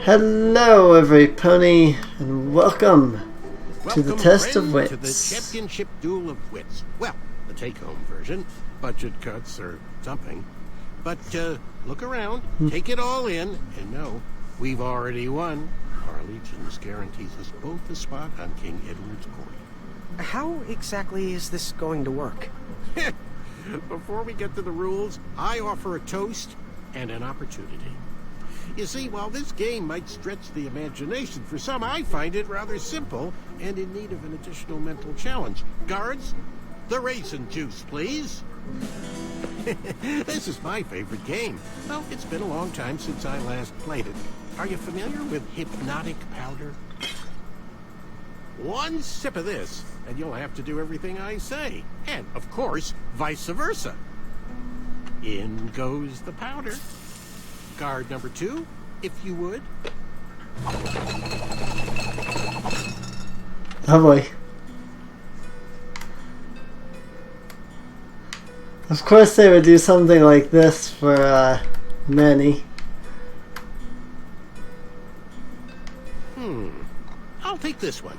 Hello, every pony, and welcome to the test of wits. To the championship duel of wits. Well, the take-home version. Budget cuts or something. But look around, take it all in, and know we've already won. Our allegiance guarantees us both a spot on King Edward's court. How exactly is this going to work? Before we get to the rules, I offer a toast and an opportunity. You see, while this game might stretch the imagination for some, I find it rather simple and in need of an additional mental challenge. Guards, the raisin juice, please. This is my favorite game. Well, it's been a long time since I last played it. Are you familiar with hypnotic powder? One sip of this, and you'll have to do everything I say. And, of course, vice versa. In goes the powder. Guard number 2, if you would. Oh boy. Of course they would do something like this for Manny. I'll take this one.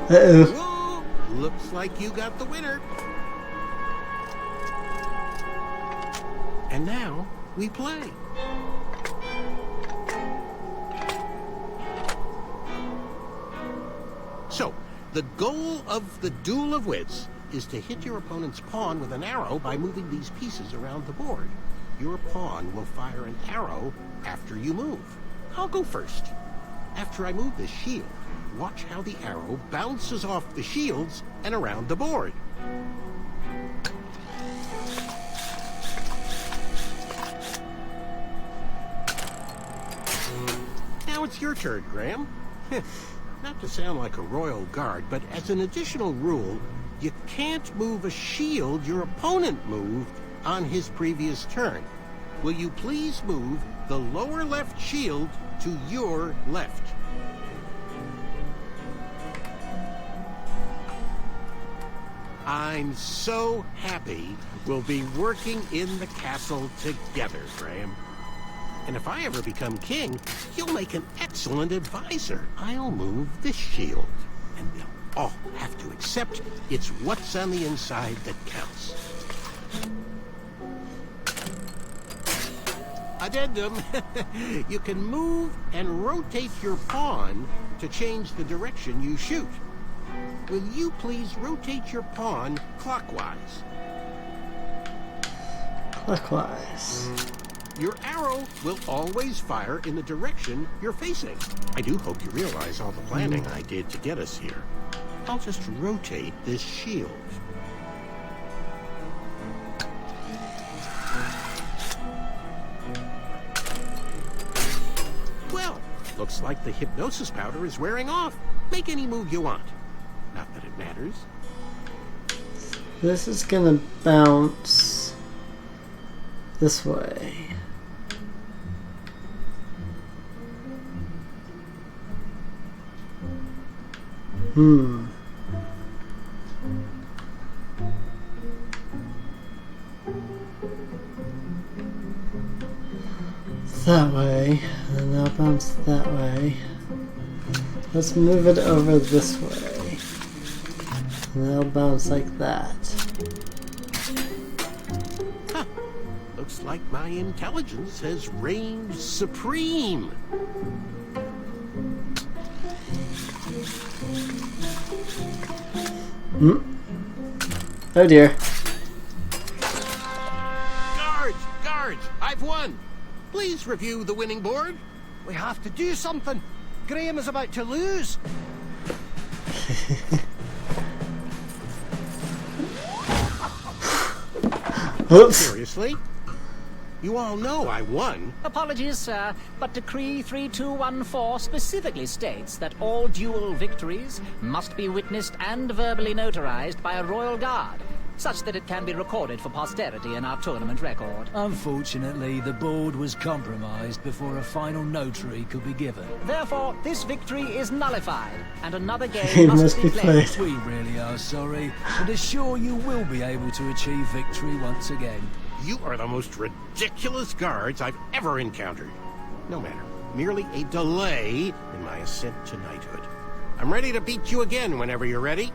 Uh-oh. Whoa, looks like you got the winner. And now we play. So, the goal of the Duel of Wits is to hit your opponent's pawn with an arrow by moving these pieces around the board. Your pawn will fire an arrow after you move. I'll go first. After I move this shield, watch how the arrow bounces off the shields and around the board. Now it's your turn, Graham. Not to sound like a royal guard, but as an additional rule, you can't move a shield your opponent moved on his previous turn. Will you please move the lower left shield to your left? I'm so happy we'll be working in the castle together, Graham. And if I ever become king, you'll make an excellent advisor. I'll move this shield, and they'll all have to accept it's what's on the inside that counts. Addendum. You can move and rotate your pawn to change the direction you shoot. Will you please rotate your pawn clockwise? Clockwise. Your arrow will always fire in the direction you're facing. I do hope you realize all the planning I did to get us here. I'll just rotate this shield. Well, looks like the hypnosis powder is wearing off. Make any move you want. Not that it matters. This is gonna bounce this way. That way, and then I'll bounce that way. Let's move it over this way. And they'll bounce like that. Huh. Looks like my intelligence has reigned supreme. Oh dear. Guards, I've won. Please review the winning board. We have to do something. Graham is about to lose. Oops. Seriously? You all know I won. Apologies, sir, but Decree 3214 specifically states that all duel victories must be witnessed and verbally notarized by a royal guard. such that it can be recorded for posterity in our tournament record. Unfortunately, the board was compromised before a final notary could be given. Therefore, this victory is nullified, and another game It must be played. We really are sorry, but assure you will be able to achieve victory once again. You are the most ridiculous guards I've ever encountered. No matter. Merely a delay in my ascent to knighthood. I'm ready to beat you again whenever you're ready.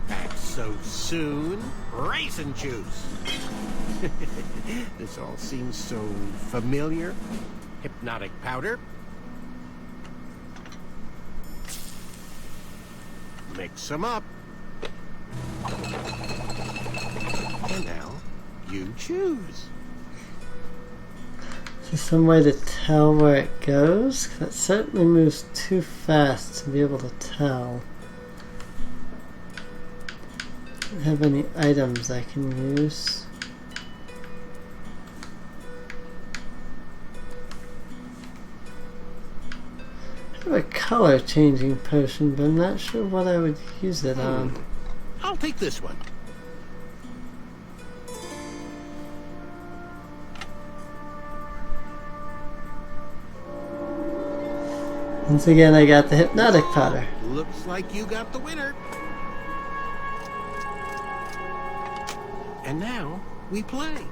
Back so soon? Raisin juice! This all seems so familiar. Hypnotic powder. Mix them up. And now, you choose. Is there some way to tell where it goes? 'Cause it certainly moves too fast to be able to tell. Don't have any items I can use. I have a color changing potion, but I'm not sure what I would use it on. I'll take this one. Once again, I got the hypnotic powder. Looks like you got the winner. And now, we play.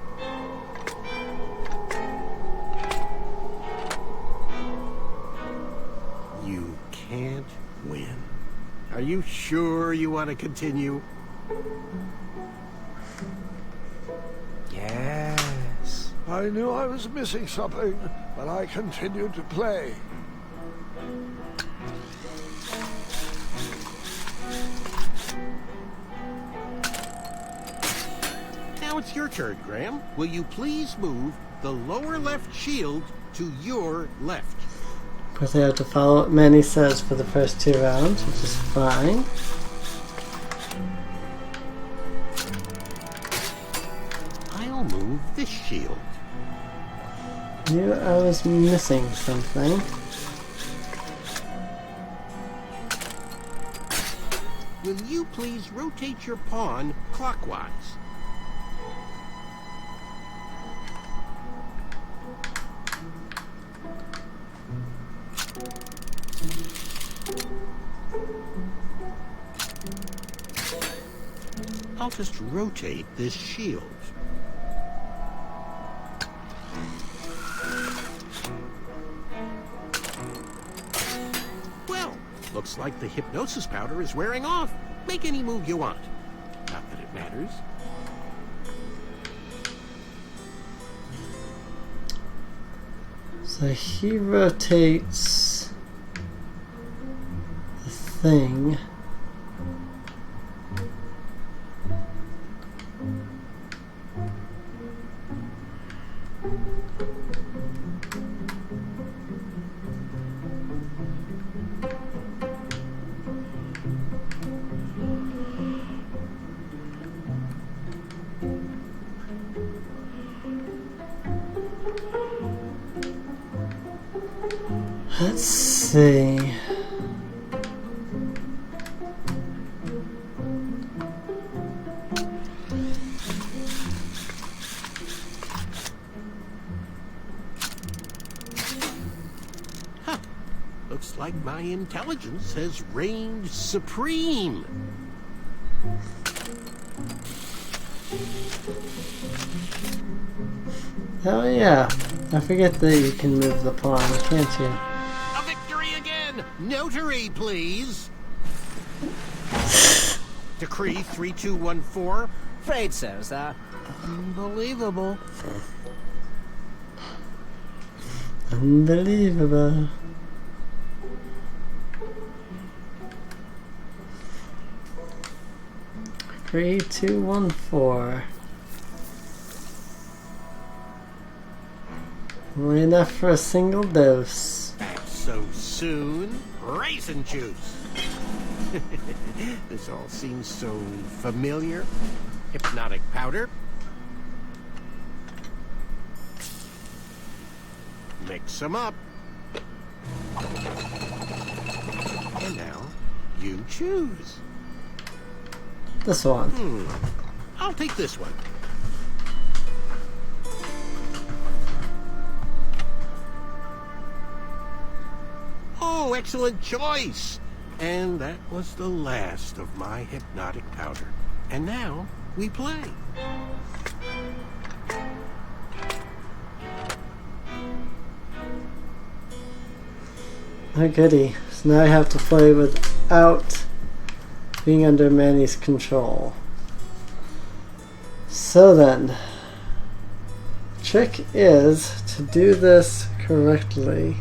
You can't win. Are you sure you want to continue? Yes. I knew I was missing something, but I continued to play. Now it's your turn, Graham. Will you please move the lower left shield to your left? Of course, I have to follow what Manny says for the first 2 rounds, which is fine. I'll move this shield. Knew I was missing something. Will you please rotate your pawn clockwise? I'll just rotate this shield. Well, looks like the hypnosis powder is wearing off. Make any move you want. Not that it matters. So he rotates the thing. Let's see. Huh. Looks like my intelligence has reigned supreme. Oh yeah, I forget that you can move the pawn, can't you? A victory again! Notary, please! Decree 3214. Afraid so, sir. Unbelievable. Unbelievable. Three, 2, 1, 4. Only enough for a single dose. Back so soon? Raisin juice. This all seems so familiar. Hypnotic powder. Mix them up. And now, you choose. This one. I'll take this one. Oh, excellent choice! And that was the last of my hypnotic powder. And now, we play. Oh goody. So now I have to play without being under Manny's control. So then, trick is to do this correctly.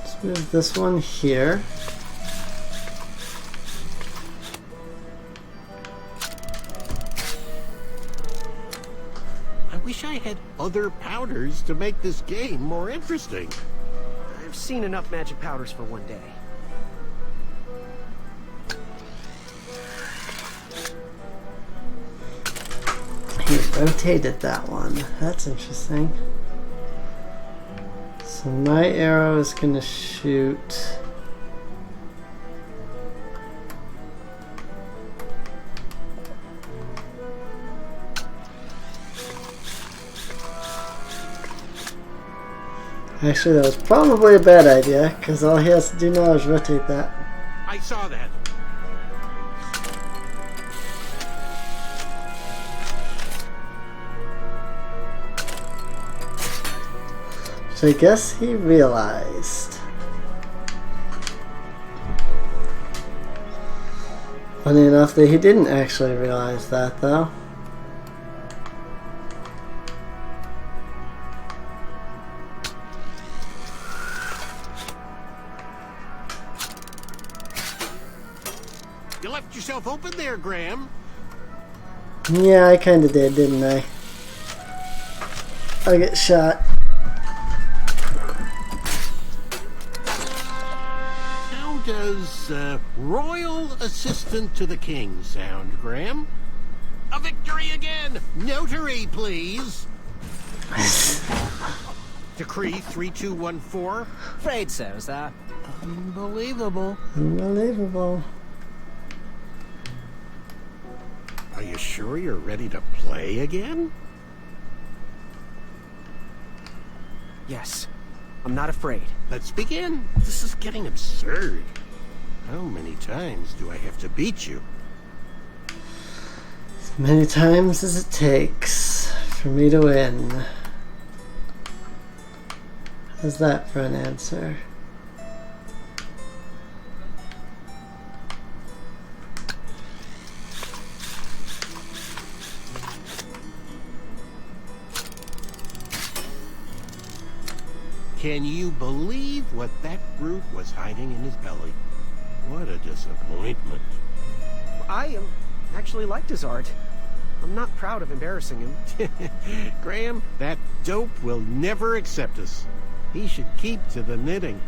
Let's move this one here. I wish I had other powders to make this game more interesting. I've seen enough magic powders for one day. He rotated that one. That's interesting. So my arrow is going to shoot. Actually, that was probably a bad idea, because all he has to do now is rotate that. I saw that. So I guess he realized. Funny enough that he didn't actually realize that, though. You left yourself open there, Graham. Yeah, I kinda did, didn't I? I get shot. How does Royal Assistant to the King sound, Graham? A victory again! Notary, please! Decree 3214. Afraid so, sir. Unbelievable. Unbelievable. Are you sure you're ready to play again? Yes, I'm not afraid. Let's begin. This is getting absurd. How many times do I have to beat you? As many times as it takes for me to win. How's that for an answer? Can you believe what that brute was hiding in his belly? What a disappointment. I actually liked his art. I'm not proud of embarrassing him. Graham, that dope will never accept us. He should keep to the knitting.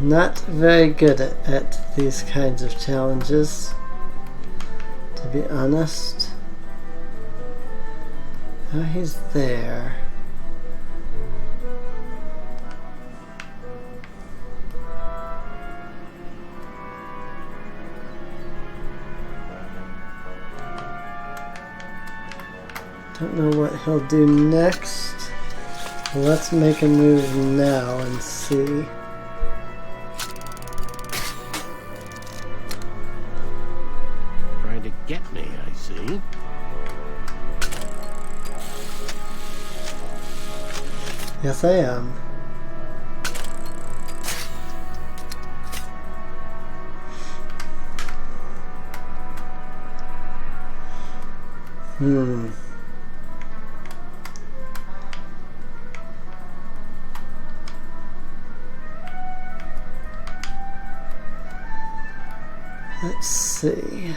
Not very good at these kinds of challenges, to be honest. Oh, he's there. Don't know what he'll do next. Let's make a move now and see. Trying to get me, I see. Yes, I am. Let's see.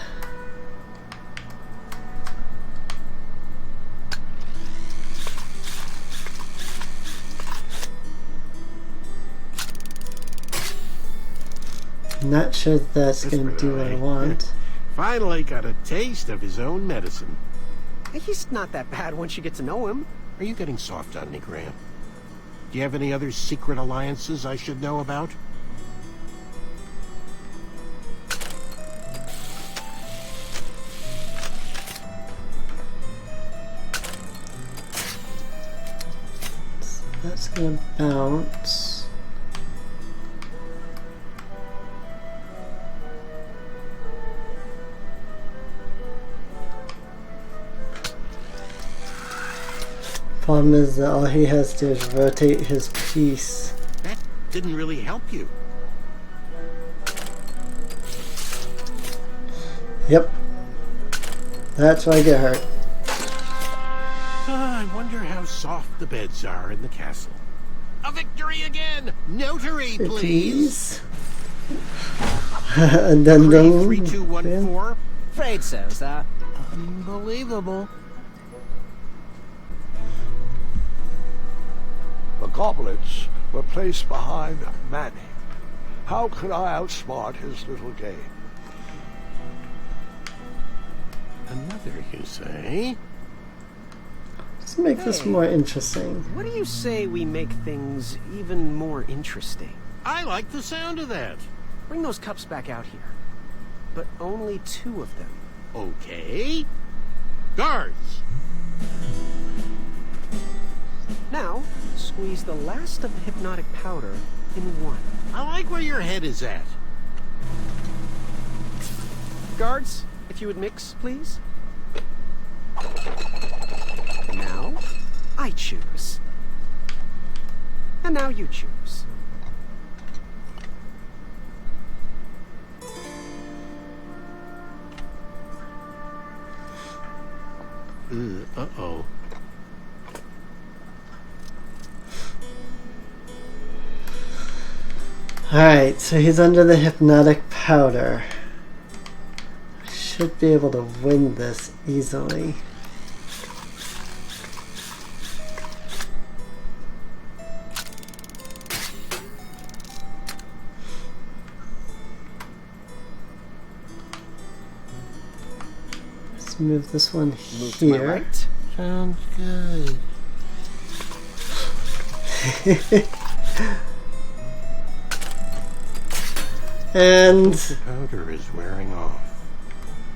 Not sure that's going to do what I want. Finally got a taste of his own medicine. He's not that bad once you get to know him. Are you getting soft on me, Graham? Do you have any other secret alliances I should know about? That's going to bounce. Problem is that all he has to do is rotate his piece. That didn't really help you. Yep. That's why I get hurt. I wonder how soft the beds are in the castle. A victory again! Notary, please! And then 3214. Afraid so, sir. Unbelievable. The goblets were placed behind Manny. How could I outsmart his little game? Another, you say? let's make this more interesting. What do you say we make things even more interesting? I like the sound of that. Bring those cups back out here. But only 2 of them. Okay. Guards! Now, squeeze the last of the hypnotic powder in one. I like where your head is at. Guards, if you would mix, please. Now, I choose. And now you choose. Uh-oh. Alright, so he's under the hypnotic powder. I should be able to win this easily. Let's move this one Move to my here. right. Sounds good. And The powder is wearing off.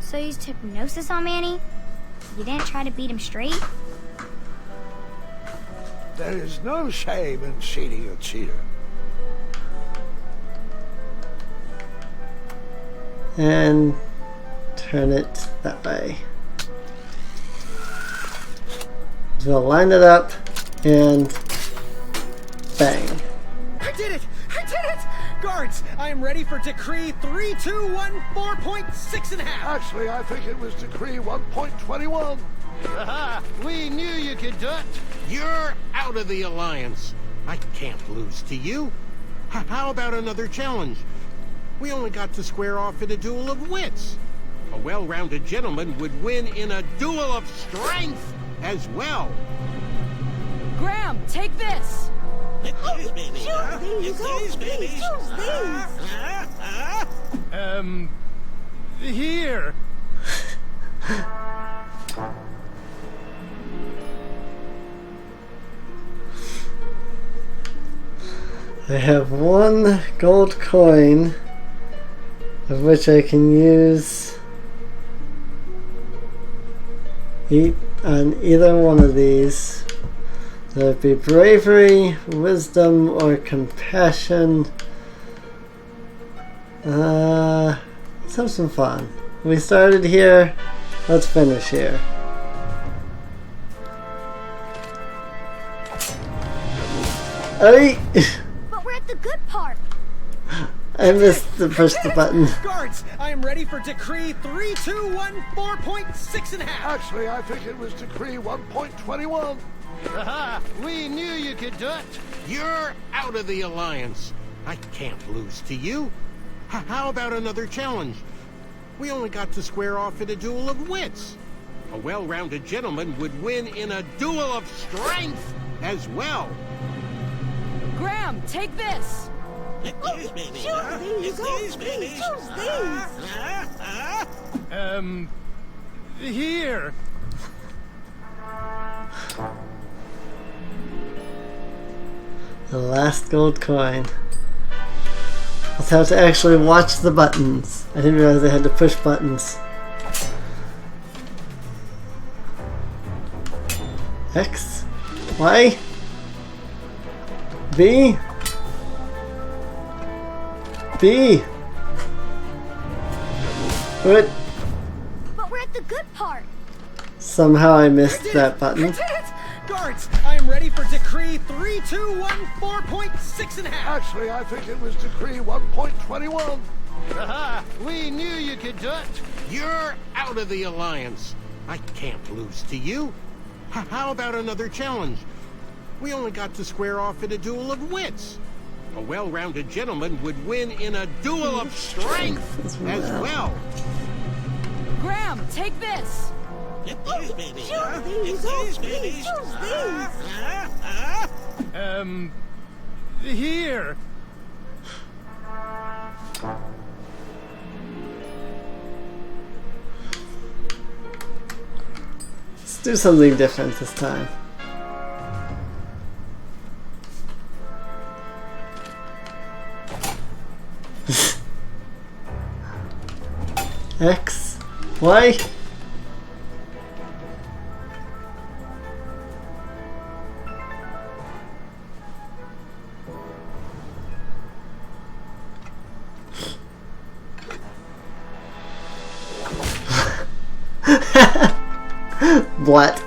So you used hypnosis on Manny? You didn't try to beat him straight? There is no shame in cheating a cheater. and turn it that way. So we'll line it up and bang. I did it! I did it! Guards, I am ready for Decree 3214.6 Actually, I think it was Decree 1.21. Aha! We knew you could do it. You're out of the Alliance. I can't lose to you. How about another challenge? We only got to square off in a duel of wits. A well-rounded gentleman would win in a duel of strength as well. Graham, take this! Choose these! Choose these! Here. I have one gold coin of which I can use on either one of these. So it'd be bravery, wisdom, or compassion. Let's have some fun. We started here, let's finish here. Alright! But we're at the good part. I missed to push the button. Guards, I am ready for Decree 3214.6 1/2. Actually, I think it was Decree 1.21. Aha! We knew you could do it. You're out of the Alliance. I can't lose to you. How about another challenge? We only got to square off in a duel of wits. A well-rounded gentleman would win in a duel of strength as well. Graham, take this. Choose these. Choose these. Here. The last gold coin. Let's have to actually watch the buttons. I didn't realize I had to push buttons. X, Y, B, B. What? But we're at the good part. Somehow I missed that button. Guards, I am ready for Decree 3214.6 1/2. Actually, I think it was Decree 1.21. Aha! We knew you could do it. You're out of the Alliance. I can't lose to you. How about another challenge? We only got to square off in a duel of wits. A well-rounded gentleman would win in a duel of strength as well. Graham, take this. Choose these. Choose these. Here. Let's do something different this time. X, Y. What?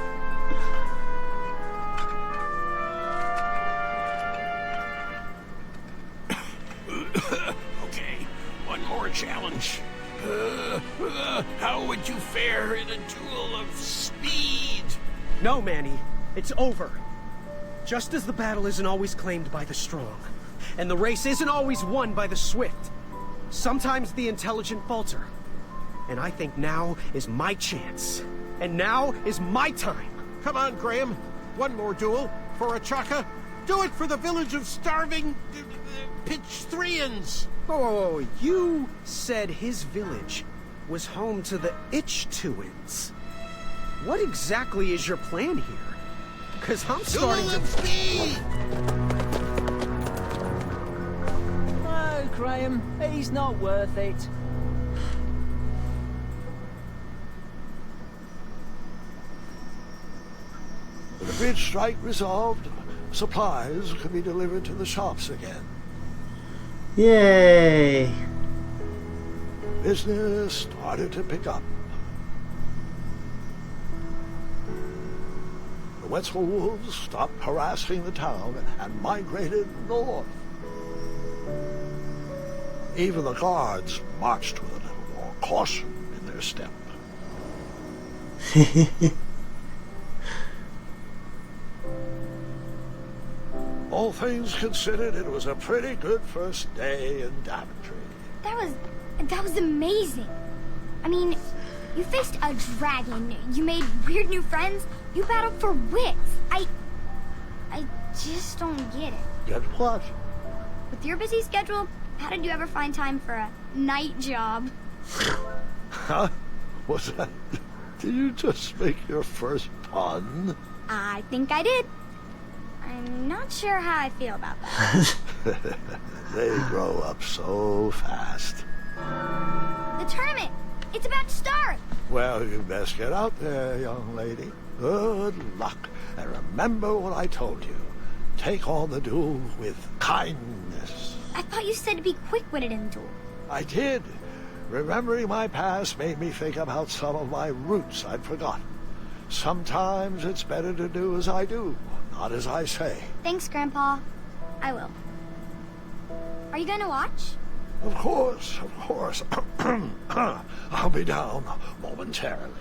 Okay, one more challenge. How would you fare in a duel of speed? No, Manny, it's over. Just as the battle isn't always claimed by the strong, and the race isn't always won by the swift, sometimes the intelligent falter. And I think now is my chance. And now is my time. Come on, Graham. One more duel for a chaka. Do it for the village of starving Pitchthreans. Oh, you said his village was home to the Itch-Tuins. What exactly is your plan here? Because I'm starting Duel to... of speed! No, Graham, he's not worth it. With the bridge strike resolved, supplies can be delivered to the shops again. Yay! Business started to pick up. The Wetzel wolves stopped harassing the town and migrated north. Even the guards marched with a little more caution in their step. All things considered, it was a pretty good first day in Daventry. That was amazing. I mean, you faced a dragon, you made weird new friends, you battled for wits. I just don't get it. Get what? With your busy schedule, how did you ever find time for a night job? Huh? What's that? Did you just make your first pun? I think I did. I'm not sure how I feel about that. They grow up so fast. The tournament! It's about to start! Well, you best get out there, young lady. Good luck. And remember what I told you. Take on the duel with kindness. I thought you said to be quick-witted in the duel. I did. Remembering my past made me think about some of my roots I'd forgotten. Sometimes it's better to do as I do, not as I say. Thanks, Grandpa. I will. Are you gonna watch? Of course, of course. I'll be down momentarily.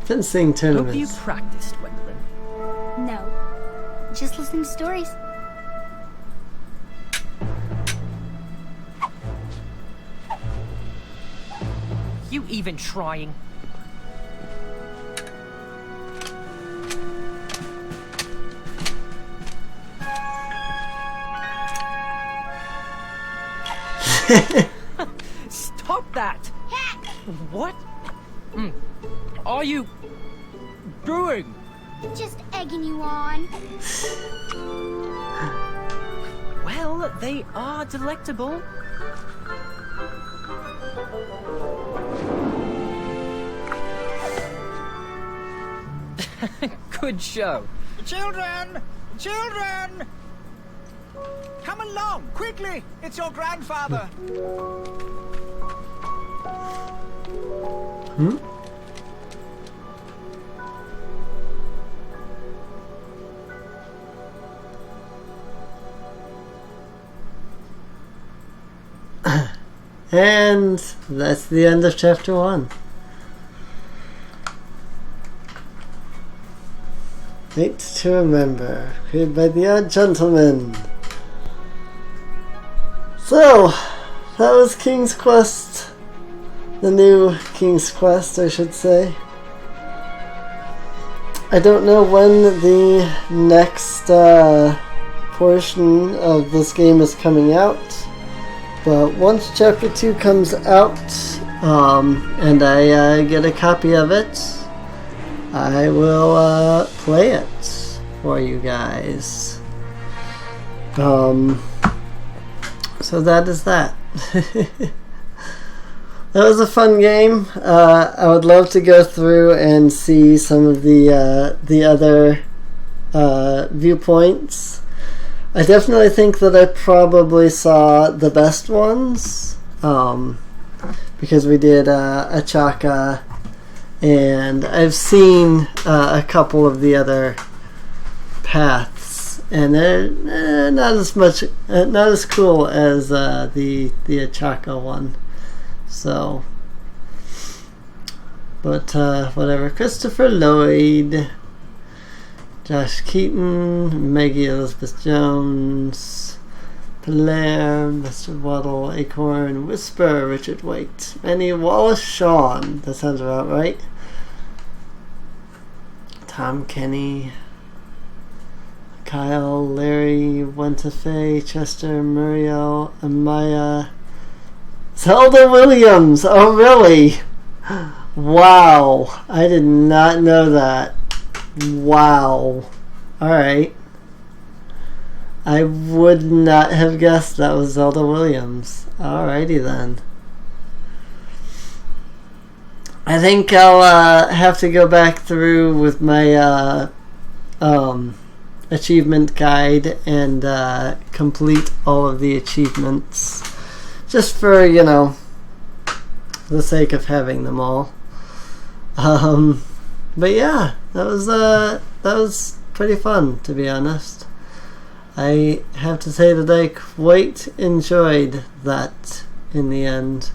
Fencing Hope you tournaments. practiced, Gwendolyn. No. Just listen to stories. You even trying? Stop that! What? Are you doing? Just egging you on. Well, they are delectable. Good show. Children! Children! Come along, quickly! It's your grandfather! Hmm? And that's the end of chapter 1. Date to Remember, created by the Odd Gentleman. So, that was King's Quest. The new King's Quest, I should say. I don't know when the next portion of this game is coming out, but once chapter 2 comes out, and I get a copy of it, I will play it for you guys. So that is that. That was a fun game. I would love to go through and see some of the other viewpoints. I definitely think that I probably saw the best ones, because we did Achaka, and I've seen a couple of the other paths, and they're not as cool as the Achaka one. So, but whatever. Christopher Lloyd, Josh Keaton, Maggie Elizabeth Jones, Blair, Mr. Waddle, Acorn, Whisper, Richard White, Manny Wallace Shawn, that sounds about right. Tom Kenny, Kyle, Larry, Wentafe, Chester, Muriel, Amaya, Zelda Williams. Oh, really? Wow. I did not know that. Wow. Alright. I would not have guessed that was Zelda Williams. Alrighty then. I think I'll have to go back through with my achievement guide and complete all of the achievements. Just for, the sake of having them all. But yeah, that was pretty fun, to be honest. I have to say that I quite enjoyed that in the end.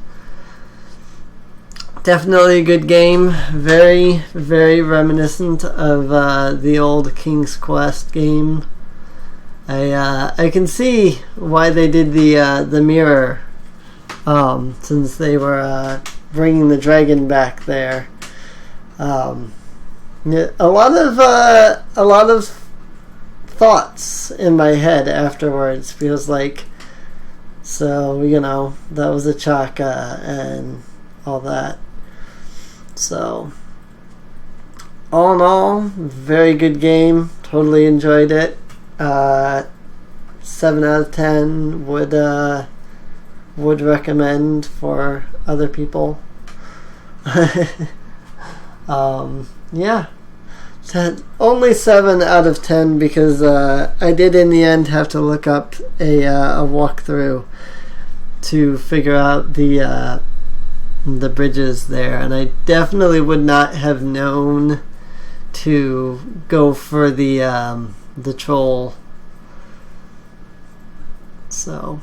Definitely a good game. Very, very reminiscent of the old King's Quest game. I can see why they did the mirror, since they were bringing the dragon back there. A lot of thoughts in my head afterwards, feels like. So, that was a Chaka and all that. So, all in all, very good game. Totally enjoyed it. 7 out of 10 would recommend for other people. Yeah. Only 7 out of 10 because I did in the end have to look up a walkthrough to figure out the the bridges there, and I definitely would not have known to go for the troll. So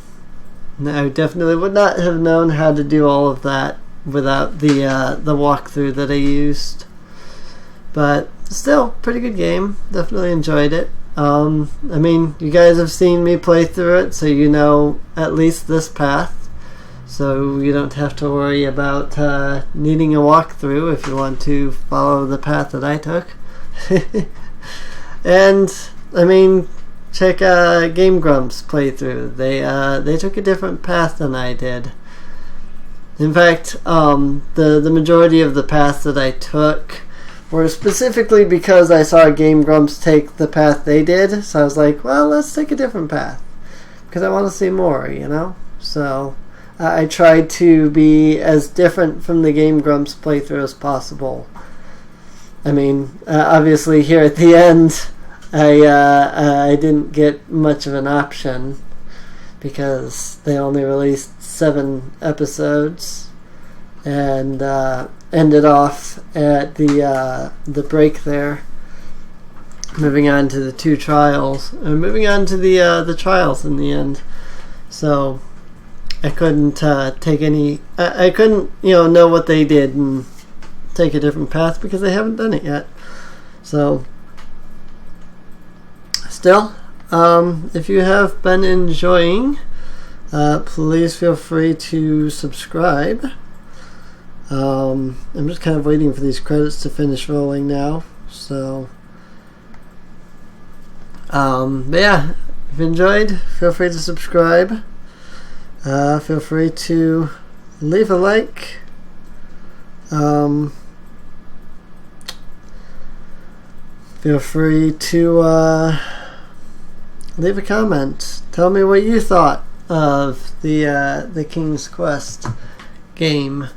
no, I definitely would not have known how to do all of that without the walkthrough that I used. But still, pretty good game. Definitely enjoyed it. I mean, you guys have seen me play through it, so you know at least this path. So you don't have to worry about needing a walkthrough if you want to follow the path that I took. And, I mean, check Game Grumps playthrough. They took a different path than I did. In fact, the majority of the paths that I took were specifically because I saw Game Grumps take the path they did. So I was like, well, let's take a different path, because I want to see more, you know? So I tried to be as different from the Game Grumps playthrough as possible. I mean, obviously here at the end, I didn't get much of an option because they only released 7 episodes, and ended off at the break there, moving on to the 2 trials, and moving on to the trials in the end. So I couldn't take any. I couldn't know what they did and take a different path because they haven't done it yet. So still, if you have been enjoying, please feel free to subscribe. I'm just kind of waiting for these credits to finish rolling now. So, but yeah, if you enjoyed, feel free to subscribe. Feel free to leave a like. Feel free to leave a comment. Tell me what you thought of the King's Quest game.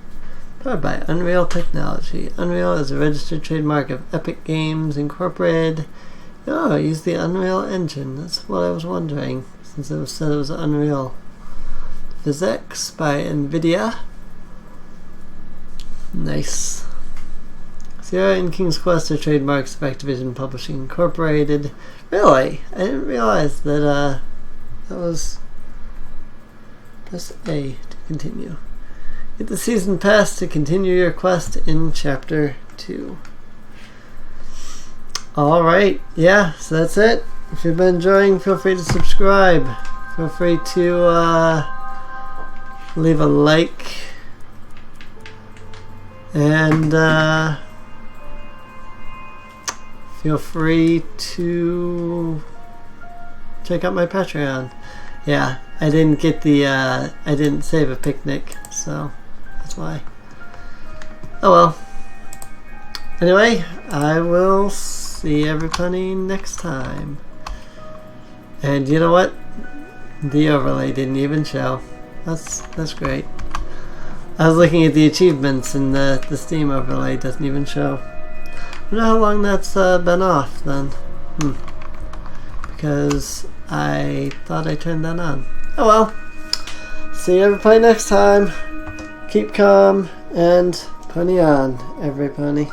Powered by Unreal Technology. Unreal is a registered trademark of Epic Games Incorporated. Oh, use the Unreal Engine. That's what I was wondering, since it was said it was Unreal. Physics by NVIDIA. Nice. Sierra and King's Quest are trademarks of Activision Publishing Incorporated. Really? I didn't realize that that was... Press A to continue. Get the season pass to continue your quest in Chapter 2. Alright, yeah, so that's it. If you've been enjoying, feel free to subscribe. Feel free to leave a like. And feel free to check out my Patreon. Yeah, I didn't get the I didn't save a picnic, so that's why. Oh well. Anyway, I will see everybody next time. And you know what? The overlay didn't even show. That's great. I was looking at the achievements and the Steam overlay doesn't even show. I wonder how long that's been off then. Because I thought I turned that on. Oh well. See everybody next time. Keep calm and pony on, every pony.